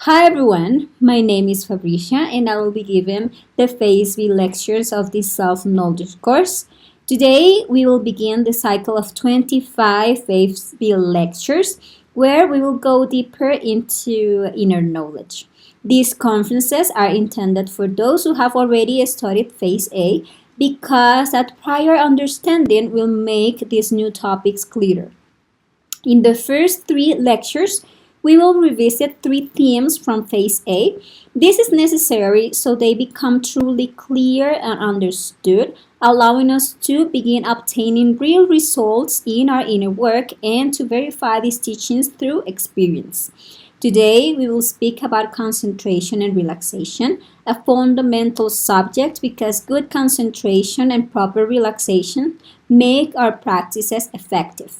Hi everyone, my name is Fabricia and I will be giving the Phase B lectures of this self-knowledge course. Today we will begin the cycle of 25 Phase B lectures where we will go deeper into inner knowledge. These conferences are intended for those who have already studied Phase A because that prior understanding will make these new topics clearer. In the first three lectures, we will revisit three themes from Phase A. This is necessary so they become truly clear and understood, allowing us to begin obtaining real results in our inner work and to verify these teachings through experience. Today, we will speak about concentration and relaxation, a fundamental subject because good concentration and proper relaxation make our practices effective.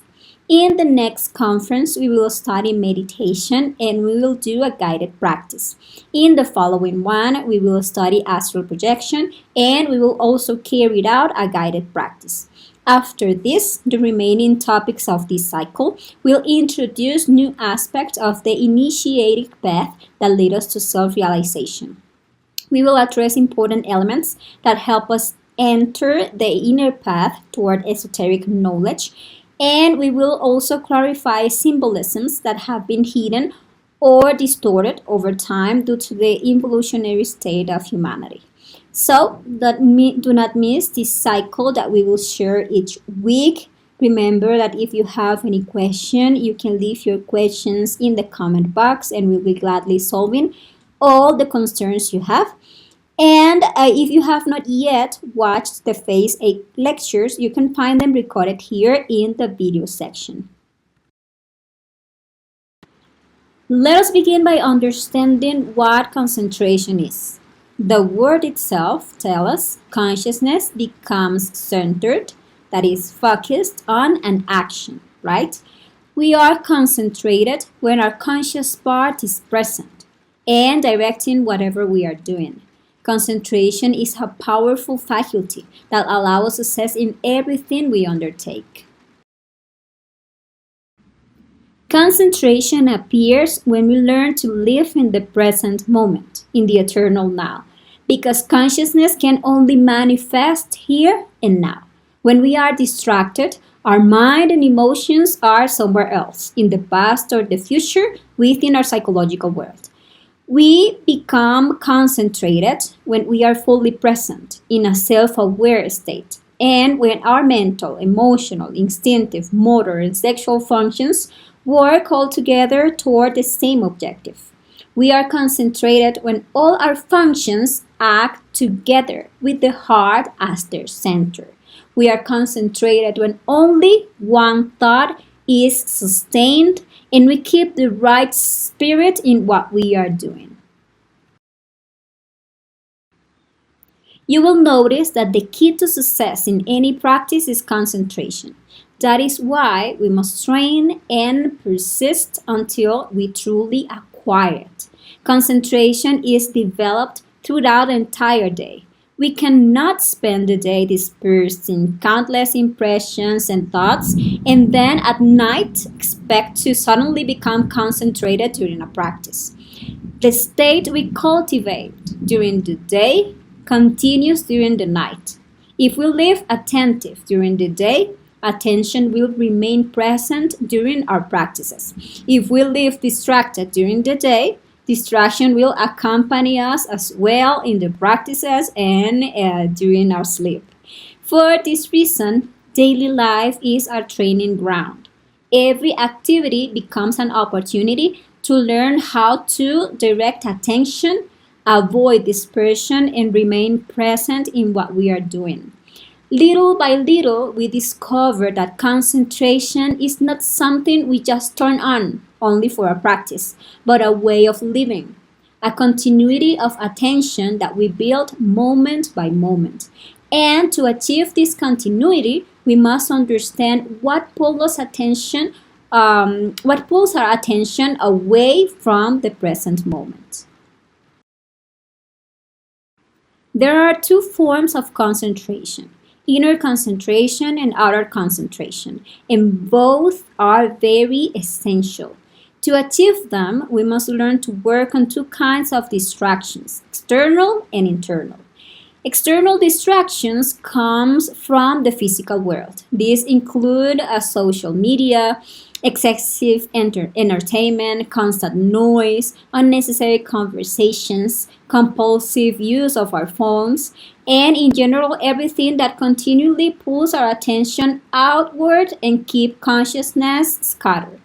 In the next conference, we will study meditation and we will do a guided practice. In the following one, we will study astral projection and we will also carry out a guided practice. After this, the remaining topics of this cycle will introduce new aspects of the initiating path that lead us to self-realization. We will address important elements that help us enter the inner path toward esoteric knowledge, and we will also clarify symbolisms that have been hidden or distorted over time due to the evolutionary state of humanity. So do not miss this cycle that we will share each week. Remember that if you have any question, you can leave your questions in the comment box and we'll be gladly solving all the concerns you have. And if you have not yet watched the Phase 8 lectures, you can find them recorded here in the video section. Let us begin by understanding what concentration is. The word itself tells us consciousness becomes centered, that is focused on an action, right? We are concentrated when our conscious part is present and directing whatever we are doing. Concentration is a powerful faculty that allows us success in everything we undertake. Concentration appears when we learn to live in the present moment, in the eternal now, because consciousness can only manifest here and now. When we are distracted, our mind and emotions are somewhere else, in the past or the future, within our psychological world. We become concentrated when we are fully present in a self-aware state and when our mental, emotional, instinctive, motor, and sexual functions work all together toward the same objective. We are concentrated when all our functions act together with the heart as their center. We are concentrated when only one thought is sustained and we keep the right spirit in what we are doing. You will notice that the key to success in any practice is concentration. That is why we must train and persist until we truly acquire it. Concentration is developed throughout the entire day. We cannot spend the day dispersed in countless impressions and thoughts and then at night expect to suddenly become concentrated during a practice. The state we cultivate during the day continues during the night. If we live attentive during the day, attention will remain present during our practices. If we live distracted during the day, distraction will accompany us as well in the practices and during our sleep. For this reason, daily life is our training ground. Every activity becomes an opportunity to learn how to direct attention, avoid dispersion, and remain present in what we are doing. Little by little, we discover that concentration is not something we just turn on only for a practice, but a way of living, a continuity of attention that we build moment by moment. And to achieve this continuity, we must understand what pulls our attention away from the present moment. There are two forms of concentration: inner concentration and outer concentration, and both are very essential. To achieve them, we must learn to work on two kinds of distractions, external and internal. External distractions comes from the physical world. These include social media, excessive entertainment, constant noise, unnecessary conversations, compulsive use of our phones, and in general everything that continually pulls our attention outward and keep consciousness scattered.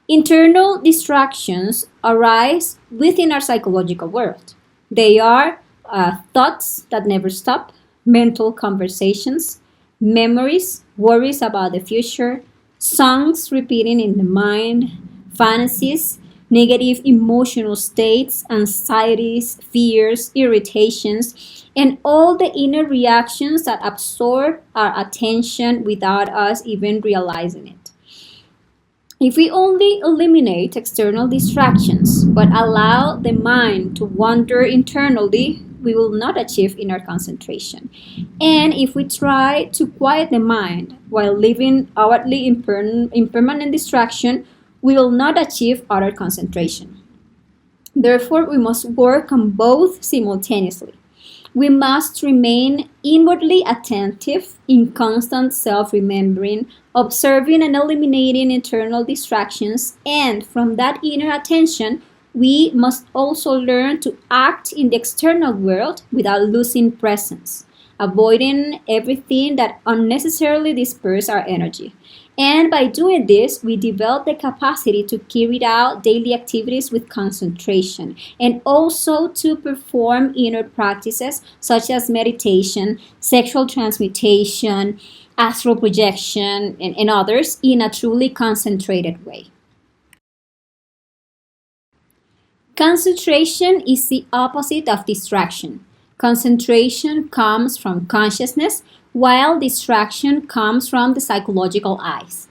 Internal distractions arise within our psychological world. They are thoughts that never stop, mental conversations, memories, worries about the future, songs repeating in the mind, fantasies, negative emotional states, anxieties, fears, irritations, and all the inner reactions that absorb our attention without us even realizing it. If we only eliminate external distractions but allow the mind to wander internally, we will not achieve inner concentration. And if we try to quiet the mind while living outwardly in permanent distraction, we will not achieve utter concentration. Therefore, we must work on both simultaneously. We must remain inwardly attentive, in constant self remembering, observing and eliminating internal distractions, and from that inner attention, we must also learn to act in the external world without losing presence, avoiding everything that unnecessarily disperses our energy. And by doing this, we develop the capacity to carry out daily activities with concentration and also to perform inner practices such as meditation, sexual transmutation, astral projection, and others in a truly concentrated way. Concentration is the opposite of distraction. Concentration comes from consciousness, while distraction comes from the psychological eyes.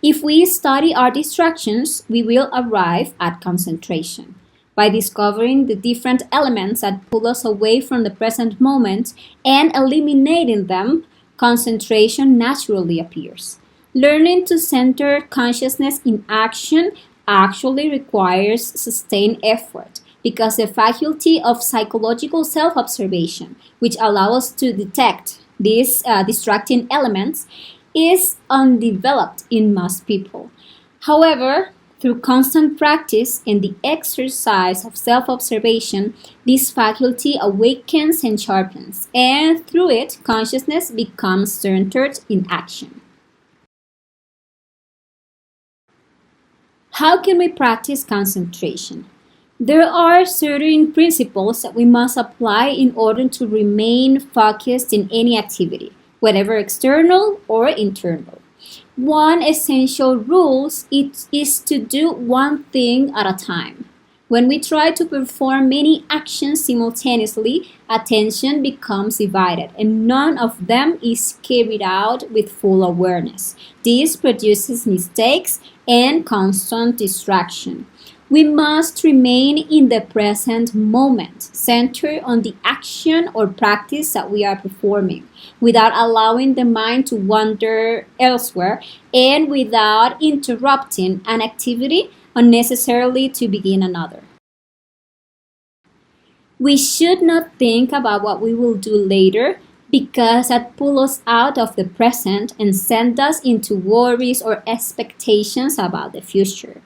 If we study our distractions, we will arrive at concentration. By discovering the different elements that pull us away from the present moment and eliminating them, concentration naturally appears. Learning to center consciousness in action actually requires sustained effort because the faculty of psychological self observation, which allows us to detect these distracting elements, is undeveloped in most people. However, through constant practice and the exercise of self observation, this faculty awakens and sharpens, and through it, consciousness becomes centered in action. How can we practice concentration? There are certain principles that we must apply in order to remain focused in any activity, whether external or internal. One essential rule is to do one thing at a time. When we try to perform many actions simultaneously, attention becomes divided and none of them is carried out with full awareness. This produces mistakes and constant distraction. We must remain in the present moment, centered on the action or practice that we are performing, without allowing the mind to wander elsewhere and without interrupting an activity unnecessarily to begin another. We should not think about what we will do later because that pulls us out of the present and sends us into worries or expectations about the future.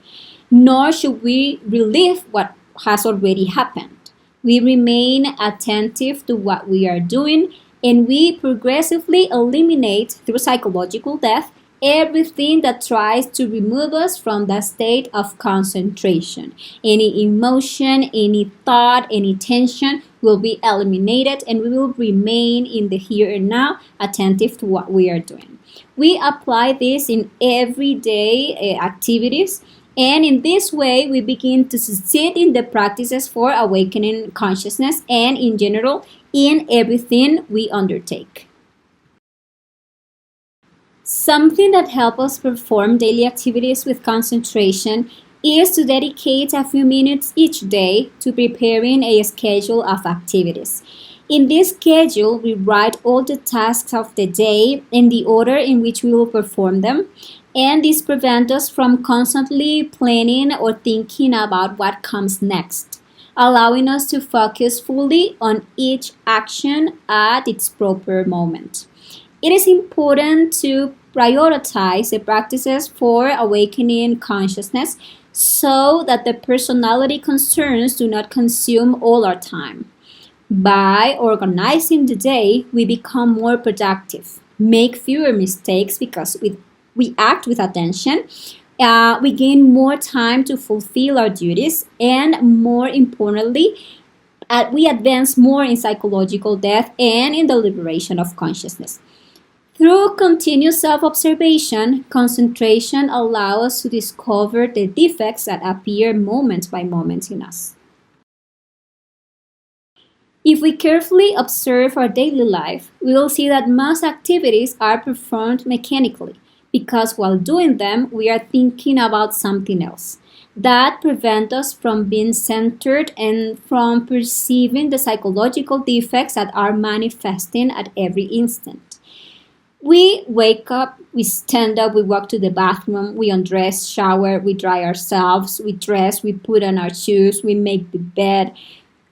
Nor should we relive what has already happened. We remain attentive to what we are doing and we progressively eliminate through psychological death everything that tries to remove us from the state of concentration. Any emotion, any thought, any tension will be eliminated and we will remain in the here and now, attentive to what we are doing. We apply this in everyday activities, and in this way we begin to succeed in the practices for awakening consciousness and in general in everything we undertake. Something that helps us perform daily activities with concentration is to dedicate a few minutes each day to preparing a schedule of activities. In this schedule, we write all the tasks of the day in the order in which we will perform them. And this prevents us from constantly planning or thinking about what comes next, allowing us to focus fully on each action at its proper moment. It is important to prioritize the practices for awakening consciousness so that the personality concerns do not consume all our time. By organizing the day, we become more productive, make fewer mistakes because we act with attention. We gain more time to fulfill our duties, and more importantly, we advance more in psychological depth and in the liberation of consciousness. Through continuous self observation, concentration allows us to discover the defects that appear moment by moment in us. If we carefully observe our daily life, we will see that most activities are performed mechanically because while doing them, we are thinking about something else. That prevents us from being centered and from perceiving the psychological defects that are manifesting at every instant. We wake up, we stand up, we walk to the bathroom, we undress, shower, we dry ourselves, we dress, we put on our shoes, we make the bed,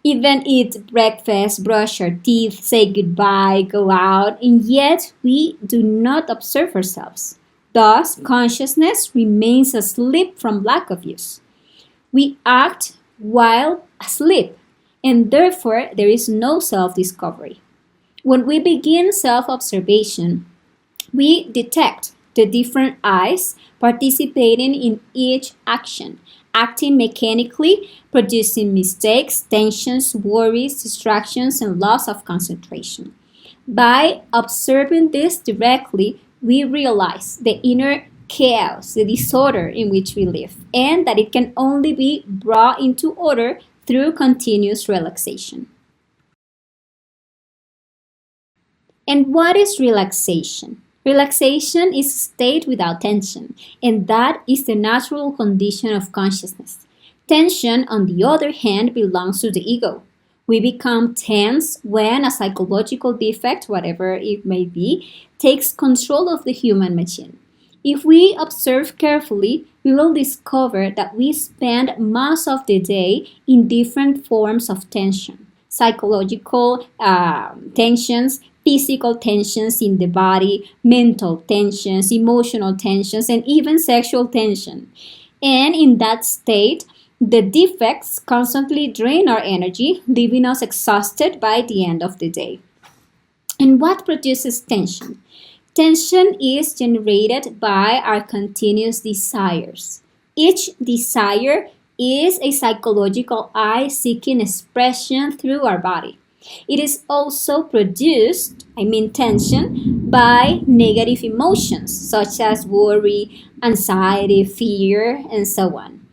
even eat breakfast, brush our teeth, say goodbye, go out, and yet we do not observe ourselves. Thus, consciousness remains asleep from lack of use. We act while asleep, and therefore there is no self discovery. When we begin self observation, we detect the different eyes participating in each action, acting mechanically, producing mistakes, tensions, worries, distractions, and loss of concentration. By observing this directly, we realize the inner chaos, the disorder in which we live, and that it can only be brought into order through continuous relaxation. And what is relaxation? Relaxation is a state without tension, and that is the natural condition of consciousness. Tension, on the other hand, belongs to the ego. We become tense when a psychological defect, whatever it may be, takes control of the human machine. If we observe carefully, we will discover that we spend most of the day in different forms of tension: psychological tensions, physical tensions in the body, mental tensions, emotional tensions, and even sexual tension. And in that state, the defects constantly drain our energy, leaving us exhausted by the end of the day. And what produces tension? Tension is generated by our continuous desires. Each desire is a psychological I seeking expression through our body. It is also produced, tension, by negative emotions such as worry, anxiety, fear, and so on.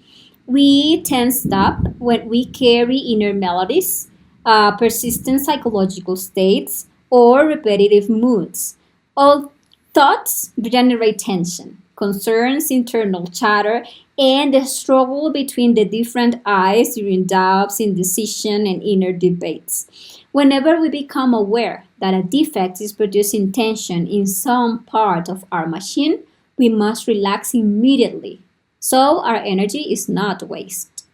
We tense up when we carry inner melodies, persistent psychological states, or repetitive moods. All thoughts generate tension, concerns, internal chatter, and the struggle between the different I's during doubts, indecision, and inner debates. Whenever we become aware that a defect is producing tension in some part of our machine, we must relax immediately so our energy is not wasted.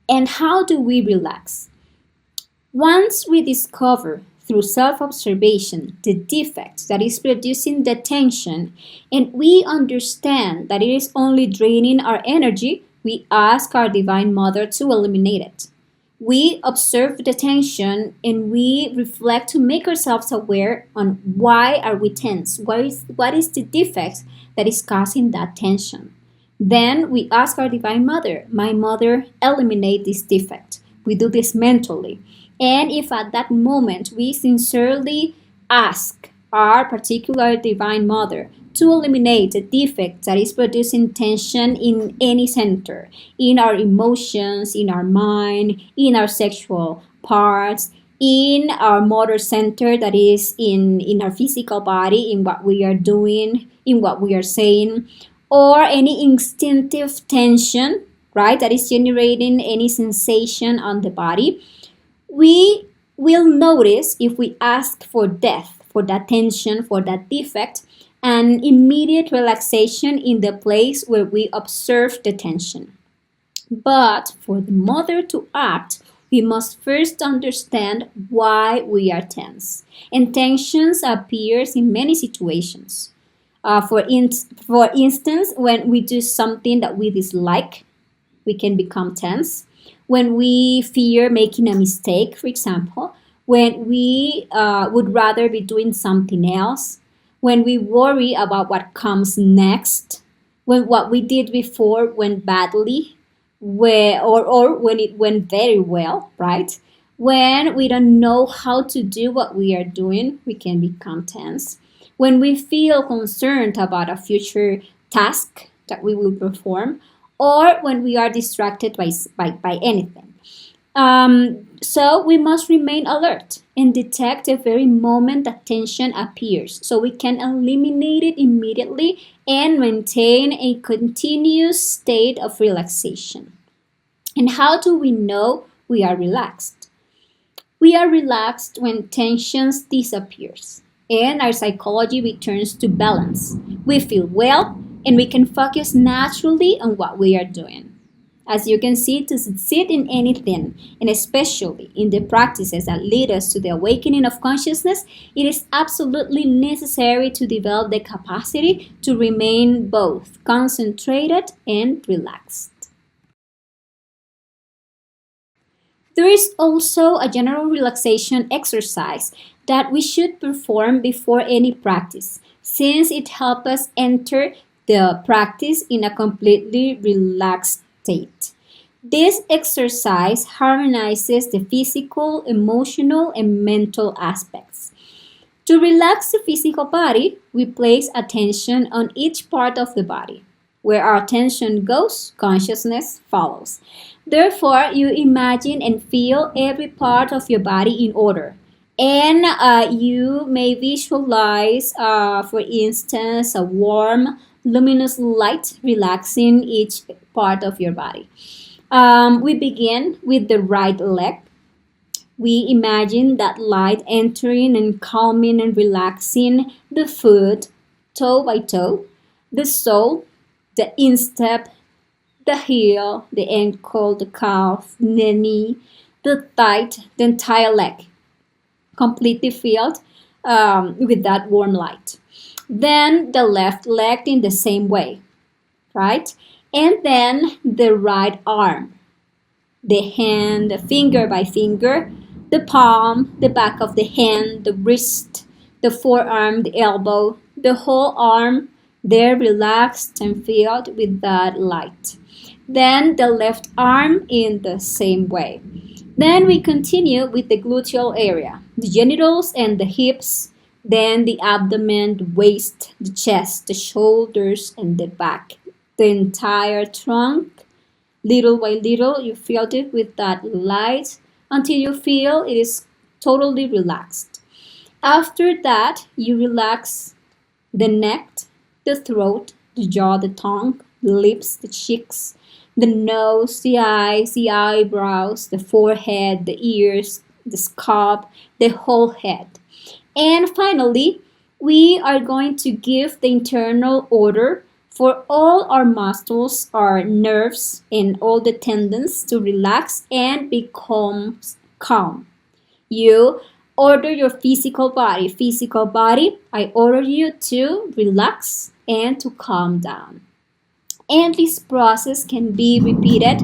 And how do we relax? Once we discover through self observation the defect that is producing the tension, and we understand that it is only draining our energy, we ask our Divine Mother to eliminate it. We observe the tension and we reflect to make ourselves aware on why are we tense? What is the defect that is causing that tension? Then we ask our Divine Mother, my mother, eliminate this defect. We do this mentally. And if at that moment we sincerely ask our particular Divine Mother to eliminate a defect that is producing tension in any center, in our emotions, in our mind, in our sexual parts, in our motor center, that is in our physical body, in what we are doing, in what we are saying, or any instinctive tension, right, that is generating any sensation on the body, we will notice if we ask for death, for that tension, for that defect, and immediate relaxation in the place where we observe the tension. But for the mother to act, we must first understand why we are tense. And tensions appears in many situations. For instance, when we do something that we dislike, we can become tense. When we fear making a mistake, for example, when we would rather be doing something else, when we worry about what comes next, when what we did before went badly, or when it went very well, right? When we don't know how to do what we are doing, we can become tense. When we feel concerned about a future task that we will perform, or when we are distracted by anything. So we must remain alert and detect the very moment that tension appears so we can eliminate it immediately and maintain a continuous state of relaxation. And how do we know we are relaxed? We are relaxed when tensions disappears and our psychology returns to balance. We feel well and we can focus naturally on what we are doing. As you can see, to succeed in anything, and especially in the practices that lead us to the awakening of consciousness, it is absolutely necessary to develop the capacity to remain both concentrated and relaxed. There is also a general relaxation exercise that we should perform before any practice, since it helps us enter the practice in a completely relaxed state. This exercise harmonizes the physical, emotional, and mental aspects. To relax the physical body, we place attention on each part of the body. Where our attention goes, consciousness follows. Therefore, you imagine and feel every part of your body in order. And you may visualize, for instance, a warm, luminous light relaxing each part of your body. We begin with the right leg. We imagine that light entering and calming and relaxing the foot, toe by toe, the sole, the instep, the heel, the ankle, the calf, the knee, the thigh, the entire leg, completely filled with that warm light. Then the left leg in the same way, right? And then the right arm, the hand, finger by finger, the palm, the back of the hand, the wrist, the forearm, the elbow, the whole arm, they're relaxed and filled with that light. Then the left arm in the same way. Then we continue with the gluteal area, the genitals and the hips, then the abdomen, the waist, the chest, the shoulders, and the back, the entire trunk. Little by little, you feel it with that light until you feel it is totally relaxed. After that, you relax the neck, the throat, the jaw, the tongue, the lips, the cheeks, the nose, the eyes, the eyebrows, the forehead, the ears, the scalp, the whole head. And finally, we are going to give the internal order for all our muscles, our nerves, and all the tendons to relax and become calm. You order your physical body. Physical body, I order you to relax and to calm down. And this process can be repeated,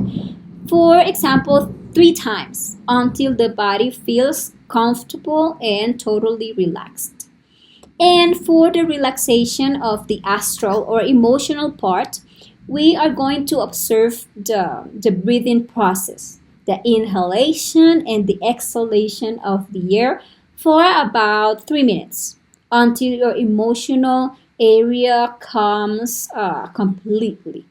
for example, 3 times until the body feels comfortable and totally relaxed. And for the relaxation of the astral or emotional part, we are going to observe the breathing process, the inhalation and the exhalation of the air for about 3 minutes until your emotional area calms completely.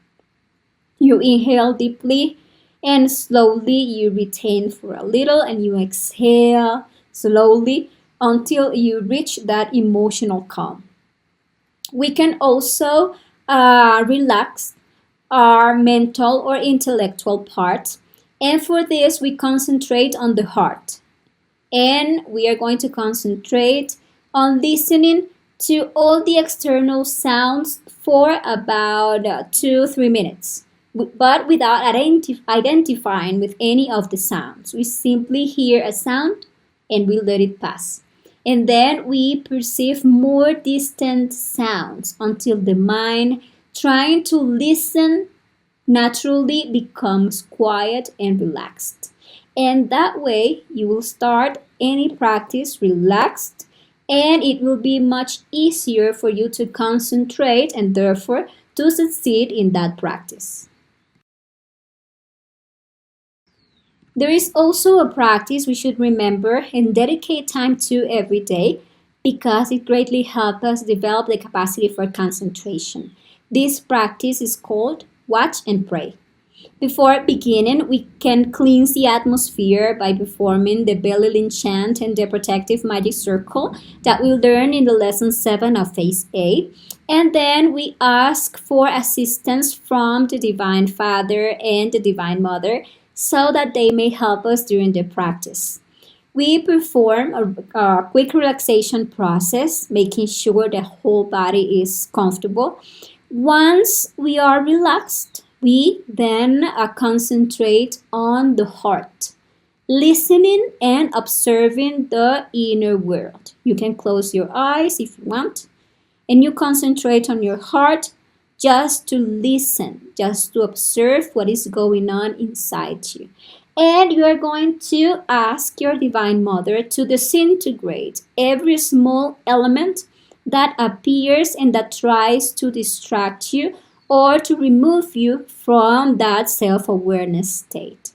You inhale deeply and slowly you retain for a little and you exhale slowly until you reach that emotional calm. We can also relax our mental or intellectual part, and for this we concentrate on the heart, and we are going to concentrate on listening to all the external sounds for about 2-3 minutes, but without identifying with any of the sounds. We simply hear a sound and we let it pass. And then we perceive more distant sounds until the mind, trying to listen naturally, becomes quiet and relaxed. And that way, you will start any practice relaxed, and it will be much easier for you to concentrate and therefore to succeed in that practice. There is also a practice we should remember and dedicate time to every day because it greatly helps us develop the capacity for concentration. This practice is called watch and pray. Before beginning, we can cleanse the atmosphere by performing the Belilin chant and the protective magic circle that we learned in the lesson 7 of phase A. And then we ask for assistance from the Divine Father and the Divine Mother so that they may help us during the practice. We perform a quick relaxation process, making sure the whole body is comfortable. Once we are relaxed, we then concentrate on the heart, listening and observing the inner world. You can close your eyes if you want, and you concentrate on your heart just to listen, just to observe what is going on inside you. And you are going to ask your Divine Mother to disintegrate every small element that appears and that tries to distract you or to remove you from that self-awareness state.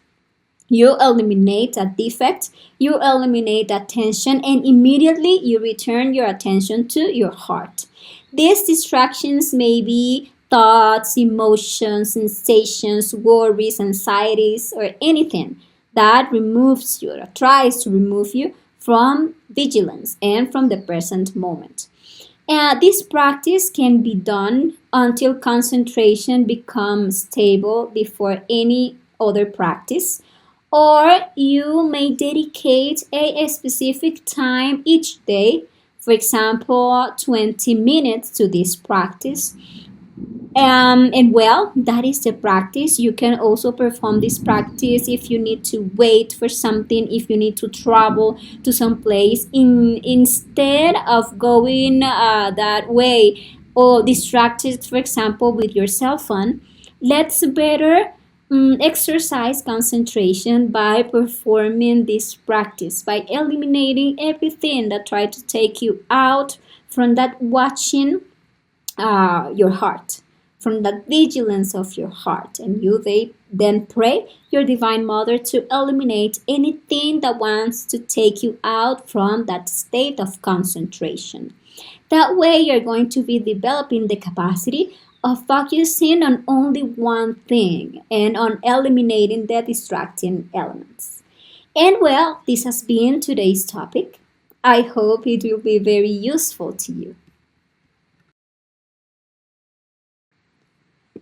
You eliminate that defect, you eliminate that tension, and immediately you return your attention to your heart. These distractions may be thoughts, emotions, sensations, worries, anxieties, or anything that removes you or tries to remove you from vigilance and from the present moment. This practice can be done until concentration becomes stable before any other practice, or you may dedicate a specific time each day, for example, 20 minutes to this practice. And well, that is the practice. You can also perform this practice if you need to wait for something, if you need to travel to some place. Instead of going that way or distracted, for example, with your cell phone, let's better exercise concentration by performing this practice, by eliminating everything that try to take you out from that watching your heart, from that vigilance of your heart. And you then pray your Divine Mother to eliminate anything that wants to take you out from that state of concentration. That way, you're going to be developing the capacity of focusing on only one thing and on eliminating the distracting elements. And well, this has been today's topic. I hope it will be very useful to you.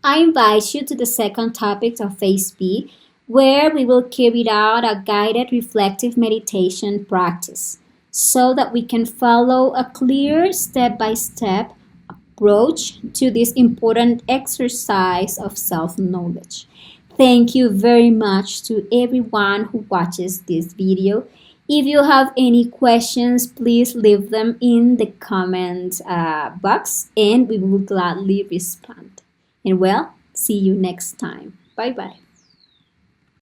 I invite you to the second topic of Phase B, where we will carry out a guided reflective meditation practice so that we can follow a clear step-by-step approach to this important exercise of self-knowledge. Thank you very much to everyone who watches this video. If you have any questions, please leave them in the comment box and we will gladly respond. And well, see you next time. Bye bye.